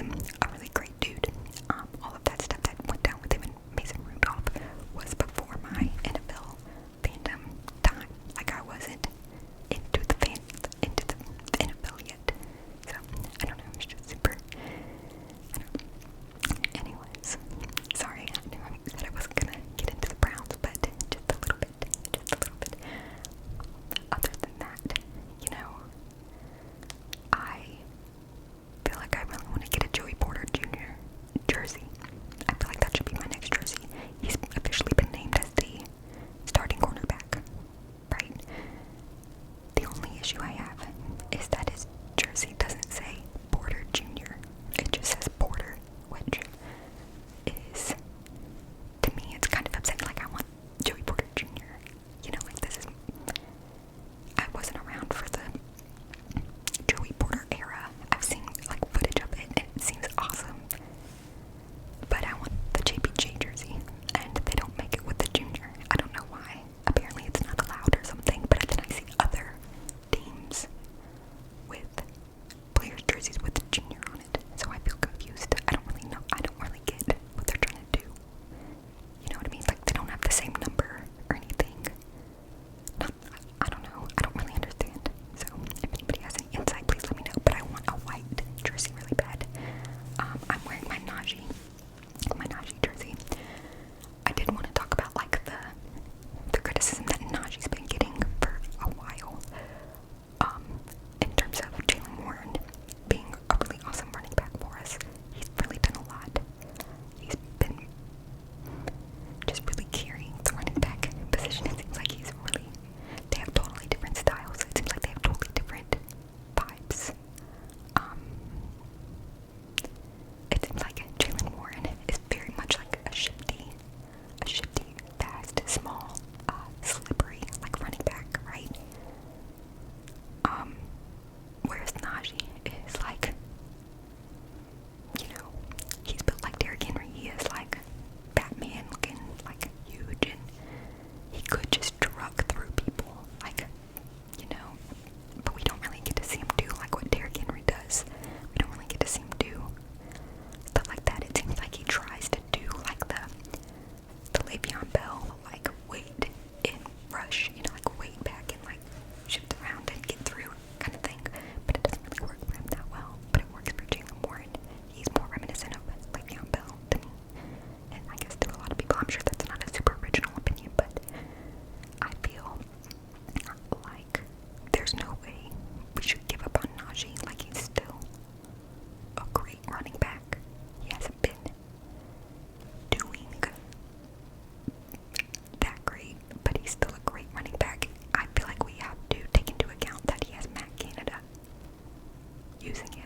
was a really great dude. All of that stuff that went down with him and Mason Rudolph was before my NFL fandom time. Like, I wasn't into the NFL yet. So, I don't know, it was just super, anyways, sorry, I knew that I wasn't gonna get into the Browns, but just a little bit. Other than that, I feel like I really want to get a Joey Porter Jr. jersey. I feel like that should be my next jersey. He's officially been named as the starting cornerback, right? The only issue I have is that his jersey doesn't say Porter Jr. It just says Porter, which is, to me, it's kind of upsetting. Like, I want Joey Porter Jr. Like, I wasn't around for the Joey Porter era. I've seen, like, footage of it, and it seems awesome. But I want the JPJ jersey, and they don't make it with the junior. I don't know why. Apparently it's not allowed or something, but then I see other teams with players' jerseys with the junior on it. So I feel confused. I don't really know. I don't really get what they're trying to do. You know what I mean? Like, they don't have the same number or anything. I don't know. I don't really understand. So if anybody has any insight, please let me know. But I want a white jersey really bad. I'm wearing my Najee jersey. I did want to talk about, like, the criticism that Najee's been getting for a while. In terms of Jalen Warren being a really awesome running back for us. He's really done a lot. He's been just really carrying the running back position. It seems like they have totally different styles. It seems like they have totally different vibes. It seems like Jalen Warren is very much like a shifty, fast, small, slippery, like, running back, right? Whereas Najee is like, he's built like Derrick Henry. He is like Batman looking, like, huge, and he could just truck through people, like, but we don't really get to see him do, like, what Derrick Henry does. We don't really get to see him do stuff like that. It seems like he tries to do, like, the Le'Veon Bell, like, wait and rush, like, wait back and, like, shift around and get through kind of thing, but it doesn't really work for him that well. But it works for Jalen Warren. He's more reminiscent of Le'Veon Bell to me, and I guess to a lot of people. I'm sure that's not a super original opinion, but I feel like there's no way we should give up on Najee. Like, he's still a great running back. He hasn't been doing that great, but he's still a great running back. I feel like we have to take into account that he has Matt Canada using him.